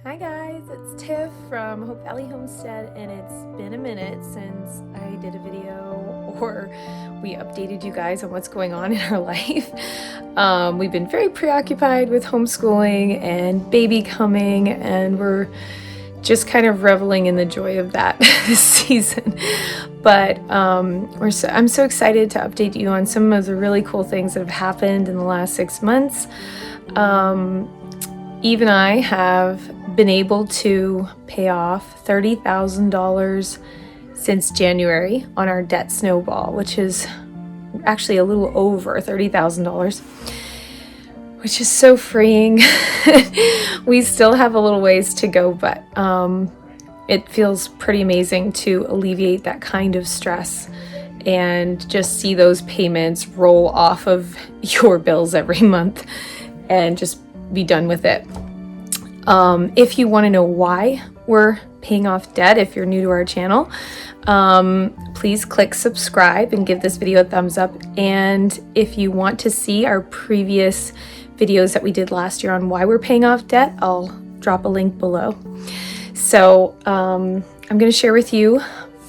Hi guys, it's Tiff from Hope Valley Homestead, and it's been a minute since I did a video or we updated you guys on what's going on in our life. We've been very preoccupied with homeschooling and baby coming, and we're just kind of reveling in the joy of that this season. But I'm so excited to update you on some of the really cool things that have happened in the last 6 months. Eve and I have been able to pay off $30,000 since January on our debt snowball, which is actually a little over $30,000, which is so freeing. We still have a little ways to go, but it feels pretty amazing to alleviate that kind of stress and just see those payments roll off of your bills every month and just be done with it. If you want to know why we're paying off debt, if you're new to our channel, please click subscribe and give this video a thumbs up. And if you want to see our previous videos that we did last year on why we're paying off debt, I'll drop a link below. So I'm going to share with you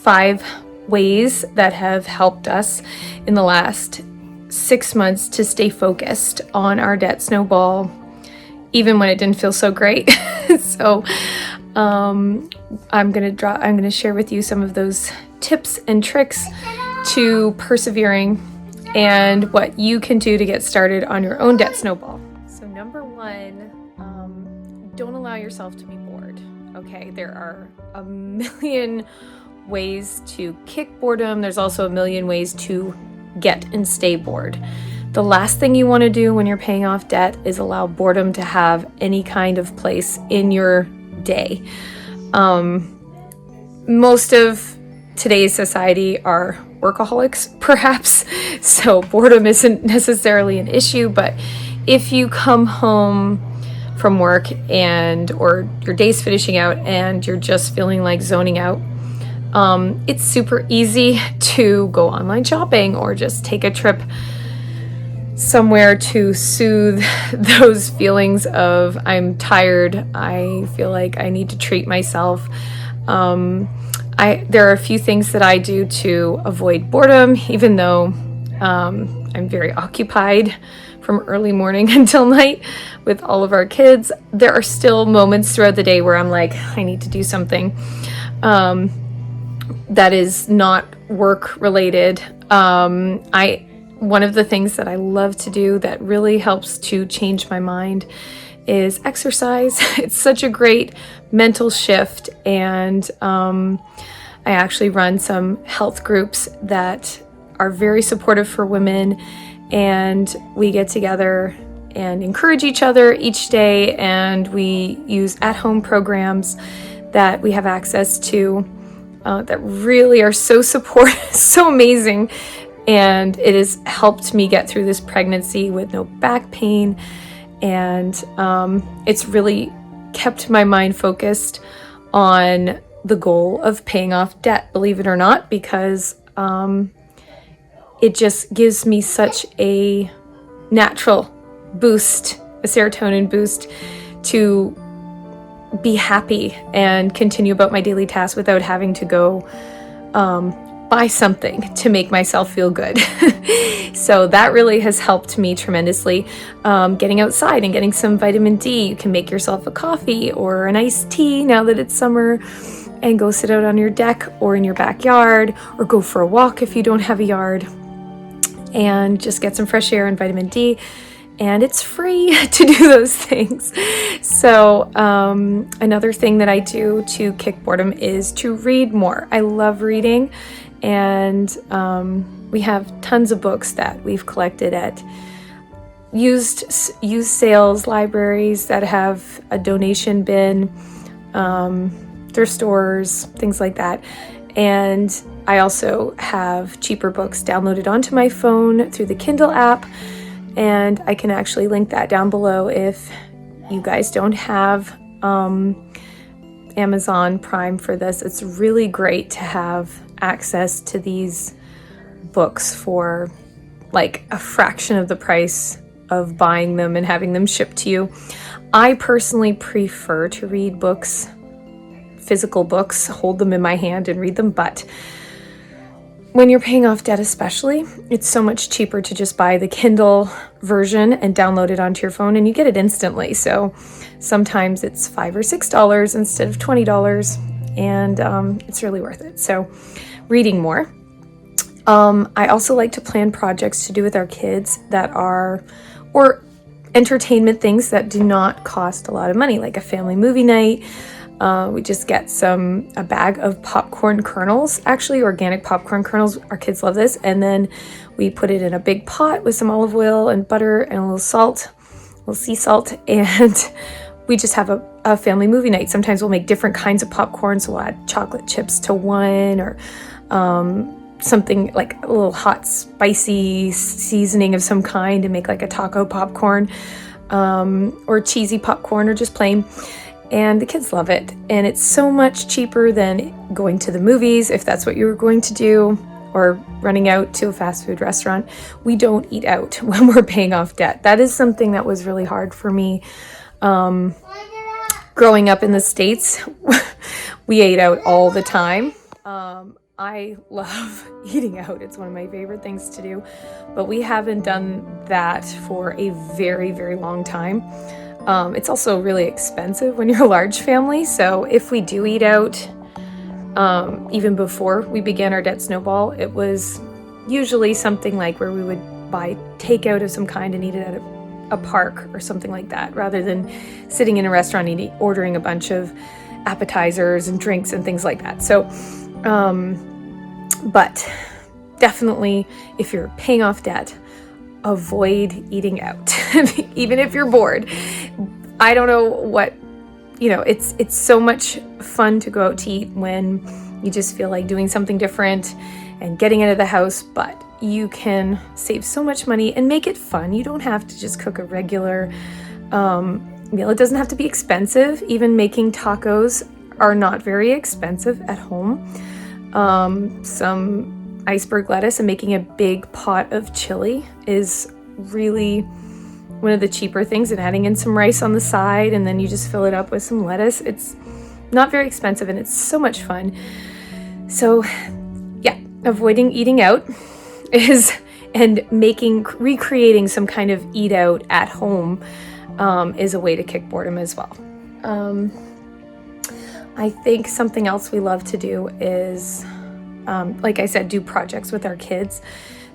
5 ways that have helped us in the last 6 months to stay focused on our debt snowball, even when it didn't feel so great. So I'm gonna share with you some of those tips and tricks to persevering and what you can do to get started on your own debt snowball. So number 1, don't allow yourself to be bored. Okay, there are a million ways to kick boredom. There's also a million ways to get and stay bored. The last thing you want to do when you're paying off debt is allow boredom to have any kind of place in your day. Most of today's society are workaholics, perhaps, so boredom isn't necessarily an issue, but if you come home from work or your day's finishing out and you're just feeling like zoning out, it's super easy to go online shopping or just take a trip somewhere to soothe those feelings of I'm tired, I feel like I need to treat myself. There are a few things that I do to avoid boredom, even though I'm very occupied from early morning until night with all of our kids. There are still moments throughout the day where I'm like, I need to do something that is not work related. One of the things that I love to do that really helps to change my mind is exercise. It's such a great mental shift, and I actually run some health groups that are very supportive for women, and we get together and encourage each other each day, and we use at-home programs that we have access to that really are so supportive, so amazing. And it has helped me get through this pregnancy with no back pain. And it's really kept my mind focused on the goal of paying off debt, believe it or not, because it just gives me such a natural boost, a serotonin boost, to be happy and continue about my daily tasks without having to go buy something to make myself feel good. So that really has helped me tremendously. Getting outside and getting some vitamin D. You can make yourself a coffee or an iced tea now that it's summer and go sit out on your deck or in your backyard, or go for a walk if you don't have a yard, and just get some fresh air and vitamin D. And it's free to do those things. So another thing that I do to kick boredom is to read more. I love reading, and we have tons of books that we've collected at used sales libraries that have a donation bin, thrift stores, things like that. And I also have cheaper books downloaded onto my phone through the Kindle app. And I can actually link that down below if you guys don't have Amazon Prime for this. It's really great to have access to these books for like a fraction of the price of buying them and having them shipped to you. I personally prefer to read books, physical books, hold them in my hand and read them, but when you're paying off debt especially, it's so much cheaper to just buy the Kindle version and download it onto your phone, and you get it instantly. So sometimes it's $5 or $6 instead of $20, and it's really worth it. So reading more. I also like to plan projects to do with our kids that are, or entertainment things that do not cost a lot of money, like a family movie night. We just get a bag of popcorn kernels, actually organic popcorn kernels. Our kids love this. And then we put it in a big pot with some olive oil and butter and a little salt, a little sea salt. And we just have a family movie night. Sometimes we'll make different kinds of popcorn. So we'll add chocolate chips to one, or something like a little hot, spicy seasoning of some kind and make like a taco popcorn, or cheesy popcorn, or just plain. And the kids love it. And it's so much cheaper than going to the movies, if that's what you were going to do, or running out to a fast food restaurant. We don't eat out when we're paying off debt. That is something that was really hard for me. Growing up in the States, we ate out all the time. I love eating out. It's one of my favorite things to do, but we haven't done that for a very, very long time. It's also really expensive when you're a large family. So if we do eat out, even before we began our debt snowball, it was usually something like where we would buy takeout of some kind and eat it at a park or something like that, rather than sitting in a restaurant and ordering a bunch of appetizers and drinks and things like that. So, but definitely, if you're paying off debt, avoid eating out, even if you're bored. I don't know what, it's so much fun to go out to eat when you just feel like doing something different and getting out of the house, but you can save so much money and make it fun. You don't have to just cook a regular meal. It doesn't have to be expensive. Even making tacos are not very expensive at home. Some iceberg lettuce and making a big pot of chili is really one of the cheaper things, and adding in some rice on the side, and then you just fill it up with some lettuce. It's not very expensive and it's so much fun. So yeah, avoiding eating out and recreating some kind of eat out at home is a way to kick boredom as well. I think something else we love to do is, like I said, do projects with our kids.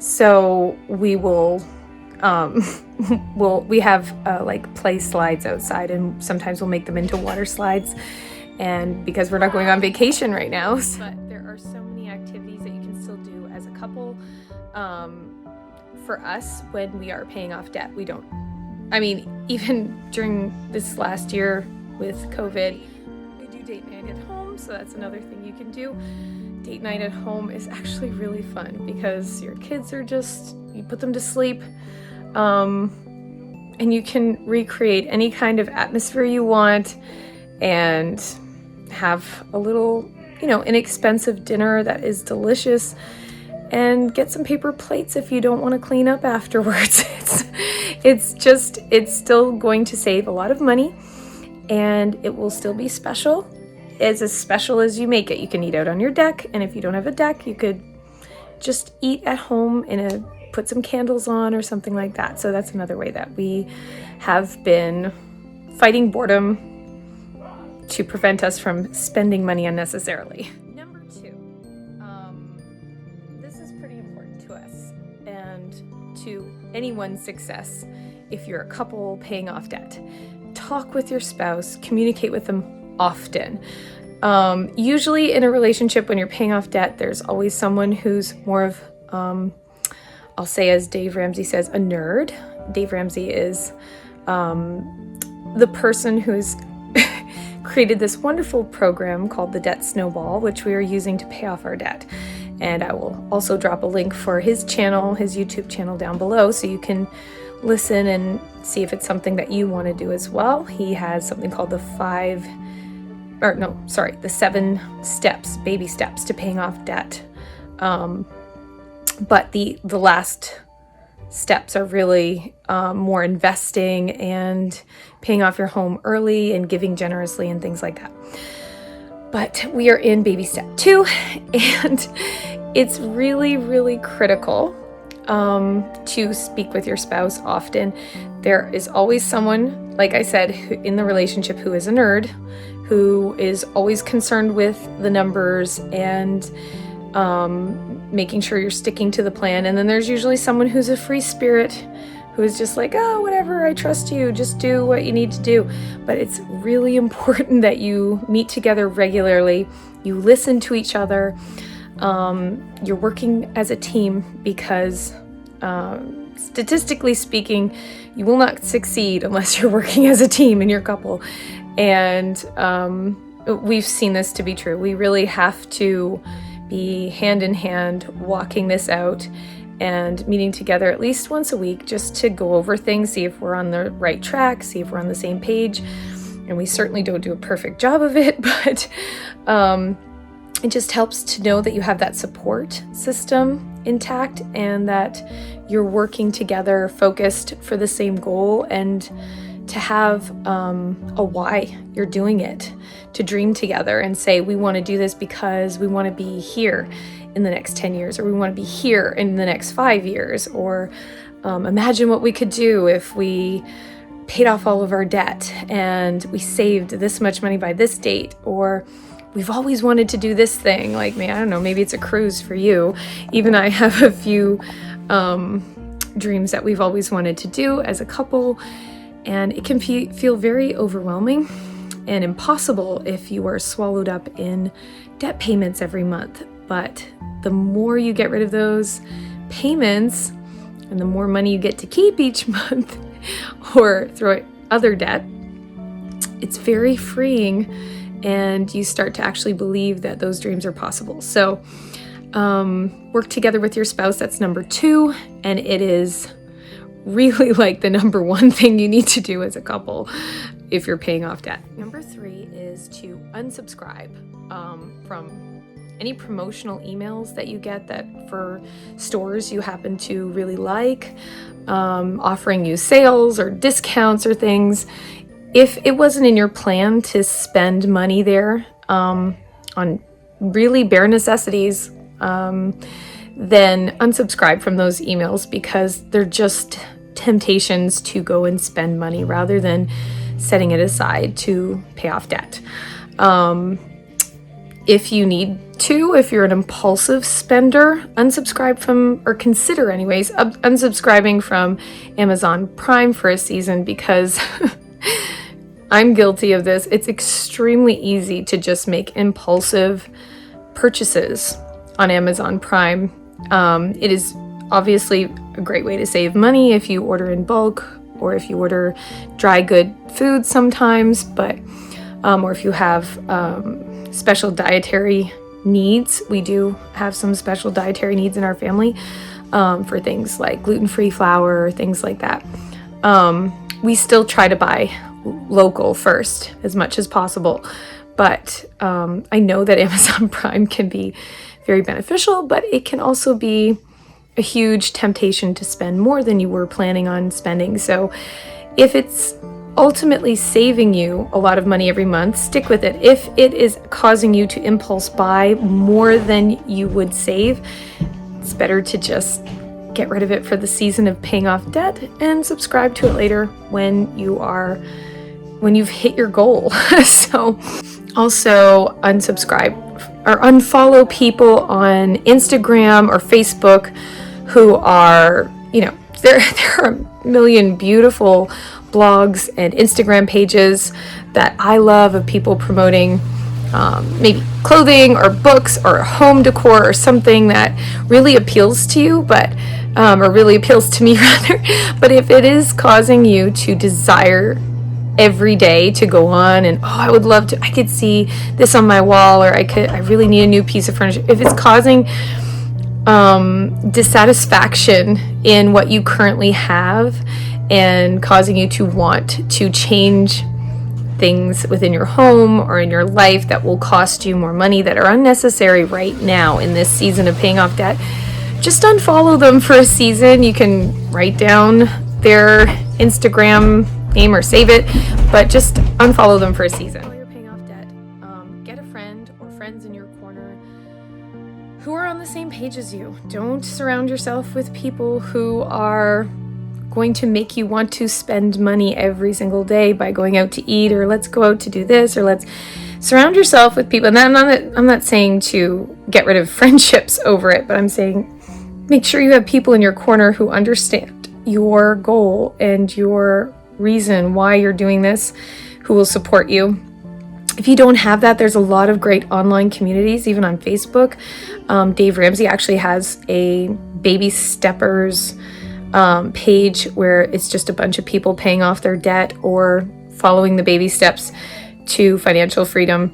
So we will, we have like play slides outside, and sometimes we'll make them into water slides. And because we're not going on vacation right now, but there are so many activities that you can still do as a couple. For us, when we are paying off debt, even during this last year with COVID, we do date night at home. So that's another thing you can do. Date night at home is actually really fun because your kids are you put them to sleep, and you can recreate any kind of atmosphere you want and have a little, inexpensive dinner that is delicious, and get some paper plates if you don't want to clean up afterwards. It's still going to save a lot of money, and it will still be special as you make it. You can eat out on your deck, and if you don't have a deck, you could just eat at home put some candles on or something like that. So that's another way that we have been fighting boredom to prevent us from spending money unnecessarily. Number 2, this is pretty important to us and to anyone's success. If you're a couple paying off debt, talk with your spouse, communicate with them often. Usually in a relationship, when you're paying off debt, there's always someone who's more of, I'll say, as Dave Ramsey says, a nerd. Dave Ramsey is the person who's created this wonderful program called the Debt Snowball, which we are using to pay off our debt. And I will also drop a link for his channel, his YouTube channel, down below, so you can listen and see if it's something that you want to do as well. He has something called the 7 steps, baby steps to paying off debt. But the last steps are really more investing and paying off your home early and giving generously and things like that. But we are in baby step 2, and it's really, really critical to speak with your spouse often. There is always someone, like I said, in the relationship who is a nerd, who is always concerned with the numbers and making sure you're sticking to the plan. And then there's usually someone who's a free spirit, who is just like, oh, whatever, I trust you, just do what you need to do. But it's really important that you meet together regularly, you listen to each other, you're working as a team, because statistically speaking, you will not succeed unless you're working as a team in your couple. And we've seen this to be true. We really have to be hand in hand walking this out and meeting together at least once a week just to go over things, see if we're on the right track, see if we're on the same page. And we certainly don't do a perfect job of it, but it just helps to know that you have that support system intact and that you're working together, focused for the same goal, and to have a why you're doing it, to dream together and say, we want to do this because we want to be here in the next 10 years, or we want to be here in the next 5 years, or imagine what we could do if we paid off all of our debt and we saved this much money by this date, or we've always wanted to do this thing. Like, I don't know, maybe it's a cruise for you. Even I have a few dreams that we've always wanted to do as a couple, and it can feel very overwhelming and impossible if you are swallowed up in debt payments every month. But the more you get rid of those payments and the more money you get to keep each month or throw at other debt, it's very freeing, and you start to actually believe that those dreams are possible. So work together with your spouse. That's number 2, and it is really like the number 1 thing you need to do as a couple if you're paying off debt. Number 3 is to unsubscribe from any promotional emails that you get that for stores you happen to really like, offering you sales or discounts or things. If it wasn't in your plan to spend money there on really bare necessities, then unsubscribe from those emails, because they're just temptations to go and spend money rather than setting it aside to pay off debt. If you need to, if you're an impulsive spender, unsubscribe from, or consider anyways, unsubscribing from Amazon Prime for a season, because I'm guilty of this. It's extremely easy to just make impulsive purchases on Amazon Prime. It is obviously a great way to save money if you order in bulk, or if you order dry good food sometimes, but or if you have special dietary needs. We do have some special dietary needs in our family for things like gluten-free flour, things like that. We still try to buy local first as much as possible, but I know that Amazon Prime can be very beneficial, but it can also be a huge temptation to spend more than you were planning on spending. So if it's ultimately saving you a lot of money every month, stick with it. If it is causing you to impulse buy more than you would save, it's better to just get rid of it for the season of paying off debt and subscribe to it later when you've hit your goal. So also unsubscribe or unfollow people on Instagram or Facebook who are, there are a million beautiful blogs and Instagram pages that I love of people promoting maybe clothing or books or home decor or something that really appeals to you, but or really appeals to me rather. But if it is causing you to desire every day to go on and I would love to, I could see this on my wall, or I really need a new piece of furniture. If it's causing dissatisfaction in what you currently have and causing you to want to change things within your home or in your life that will cost you more money, that are unnecessary right now in this season of paying off debt, just unfollow them for a season. You can write down their Instagram name or save it, but just unfollow them for a season. While you're paying off debt, get a friend or friends in your corner who are on the same page as you. Don't surround yourself with people who are going to make you want to spend money every single day by going out to eat, or let's go out to do this, or let's surround yourself with people. And I'm not saying to get rid of friendships over it, but I'm saying make sure you have people in your corner who understand your goal and your reason why you're doing this, who will support you. If you don't have that, there's a lot of great online communities, even on Facebook. Dave Ramsey actually has a Baby Steppers page where it's just a bunch of people paying off their debt or following the baby steps to financial freedom.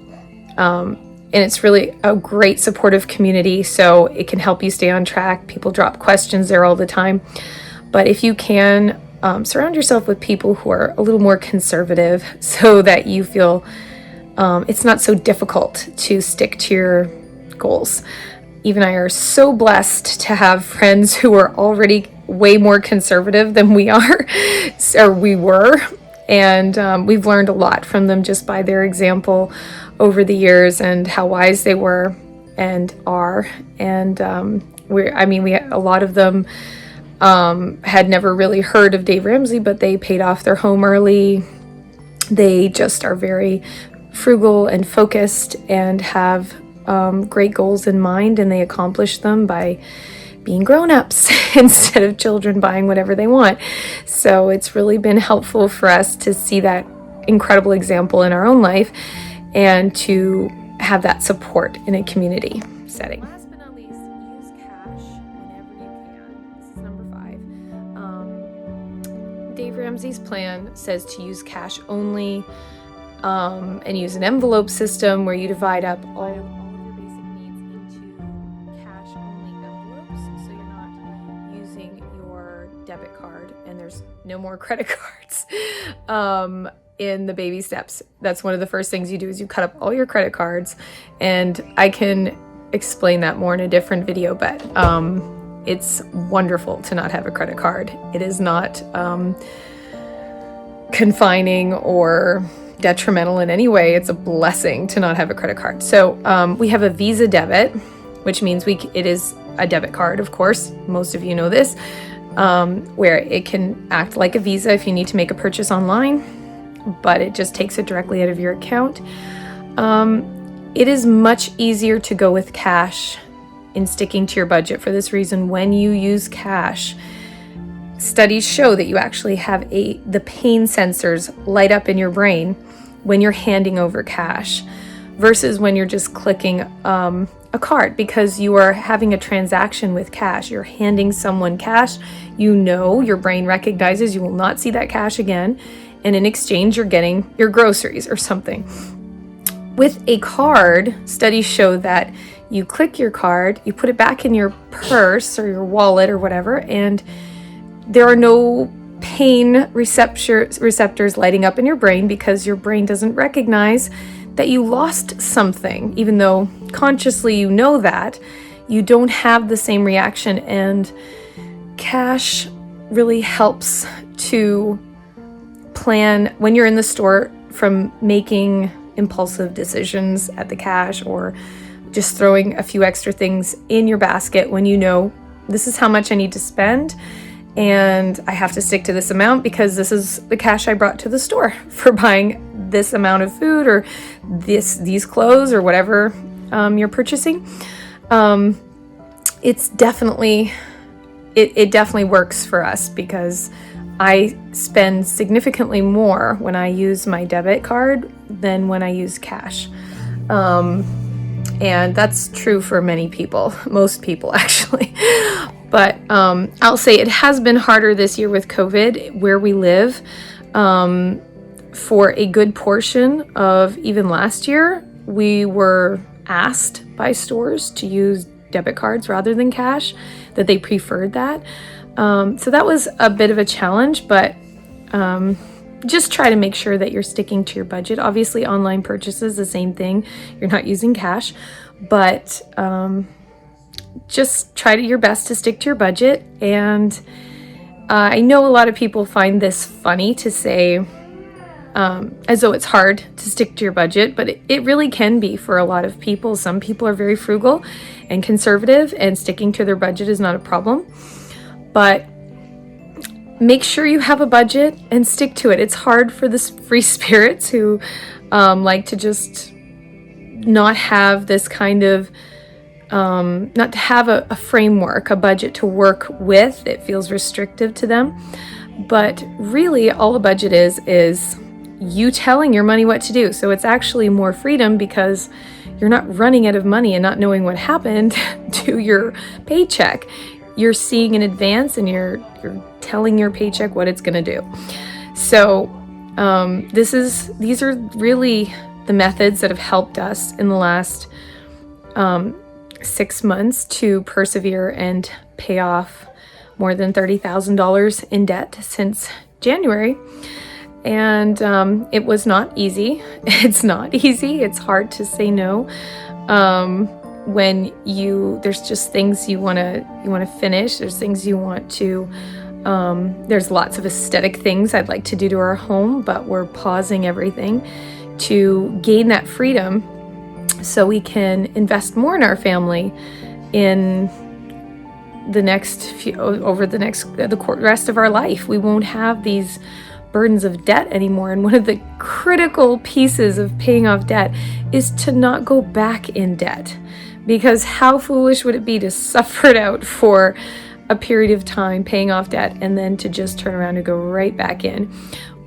And it's really a great supportive community, so it can help you stay on track. People drop questions there all the time. But if you can, surround yourself with people who are a little more conservative so that you feel it's not so difficult to stick to your goals. Eve and I are so blessed to have friends who are already way more conservative than we are, or we were. And we've learned a lot from them just by their example over the years and how wise they were and are. And a lot of them had never really heard of Dave Ramsey, but they paid off their home early. They just are very frugal and focused and have great goals in mind, and they accomplish them by being grown-ups instead of children buying whatever they want. So it's really been helpful for us to see that incredible example in our own life and to have that support in a community setting. Last but not least, use cash whenever you can. This is number 5. Dave Ramsey's plan says to use cash only and use an envelope system where you divide up all of your basic needs into cash only envelopes, so you're not using your debit card and there's no more credit cards in the baby steps. That's one of the first things you do, is you cut up all your credit cards, and I can explain that more in a different video, but it's wonderful to not have a credit card. It is not confining or detrimental in any way. It's a blessing to not have a credit card. So we have a Visa debit, which means it is a debit card, of course. Most of you know this, where it can act like a Visa if you need to make a purchase online, but it just takes it directly out of your account. It is much easier to go with cash in sticking to your budget for this reason. When you use cash, studies show that you actually have the pain sensors light up in your brain when you're handing over cash versus when you're just clicking a card, because you are having a transaction with cash. You're handing someone cash. Your brain recognizes you will not see that cash again, and in exchange you're getting your groceries or something. With a card, studies show that you click your card, you put it back in your purse or your wallet or whatever, and there are no pain receptors lighting up in your brain, because your brain doesn't recognize that you lost something. Even though consciously you know that, you don't have the same reaction. And cash really helps to plan when you're in the store, from making impulsive decisions at the cash or just throwing a few extra things in your basket when you know this is how much I need to spend, and I have to stick to this amount because this is the cash I brought to the store for buying this amount of food or these clothes or whatever you're purchasing. It definitely works for us, because I spend significantly more when I use my debit card than when I use cash. And that's true for many people, most people actually. But I'll say it has been harder this year with COVID where we live. For a good portion of even last year, we were asked by stores to use debit cards rather than cash, that they preferred that. So that was a bit of a challenge, but just try to make sure that you're sticking to your budget. Obviously, online purchases, the same thing. You're not using cash, but just try your best to stick to your budget. And I know a lot of people find this funny to say, as though it's hard to stick to your budget, but it really can be for a lot of people. Some people are very frugal and conservative, and sticking to their budget is not a problem. But make sure you have a budget and stick to it. It's hard for the free spirits who like to just not have this kind of not to have a framework, a budget to work with. It feels restrictive to them. But really, all a budget is you telling your money what to do. So it's actually more freedom, because you're not running out of money and not knowing what happened to your paycheck. You're seeing in advance, and you're telling your paycheck what it's going to do. So these are really the methods that have helped us in the last 6 months to persevere and pay off more than $30,000 in debt since January. And it was not easy. It's not easy. It's hard to say no when there's just things you want to finish. There's things you want to. There's lots of aesthetic things I'd like to do to our home, but we're pausing everything to gain that freedom, so we can invest more in our family in the rest of our life. We won't have these burdens of debt anymore. And one of the critical pieces of paying off debt is to not go back in debt, because how foolish would it be to suffer it out for a period of time paying off debt and then to just turn around and go right back in.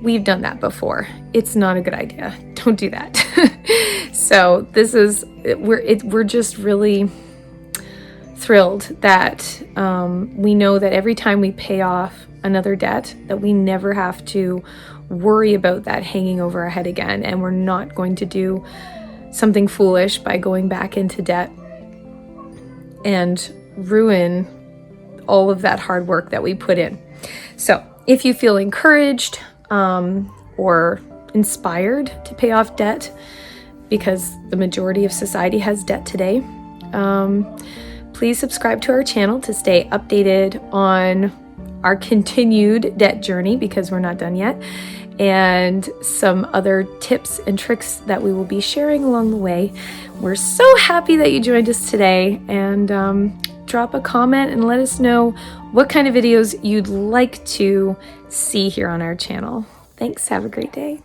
We've done that before. It's not a good idea. Don't do that. So we're just really thrilled that we know that every time we pay off another debt, that we never have to worry about that hanging over our head again, and we're not going to do something foolish by going back into debt and ruin all of that hard work that we put in. So if you feel encouraged or inspired to pay off debt, because the majority of society has debt today, please subscribe to our channel to stay updated on our continued debt journey, because we're not done yet, and some other tips and tricks that we will be sharing along the way. We're so happy that you joined us today, and drop a comment and let us know what kind of videos you'd like to see here on our channel. Thanks. Have a great day.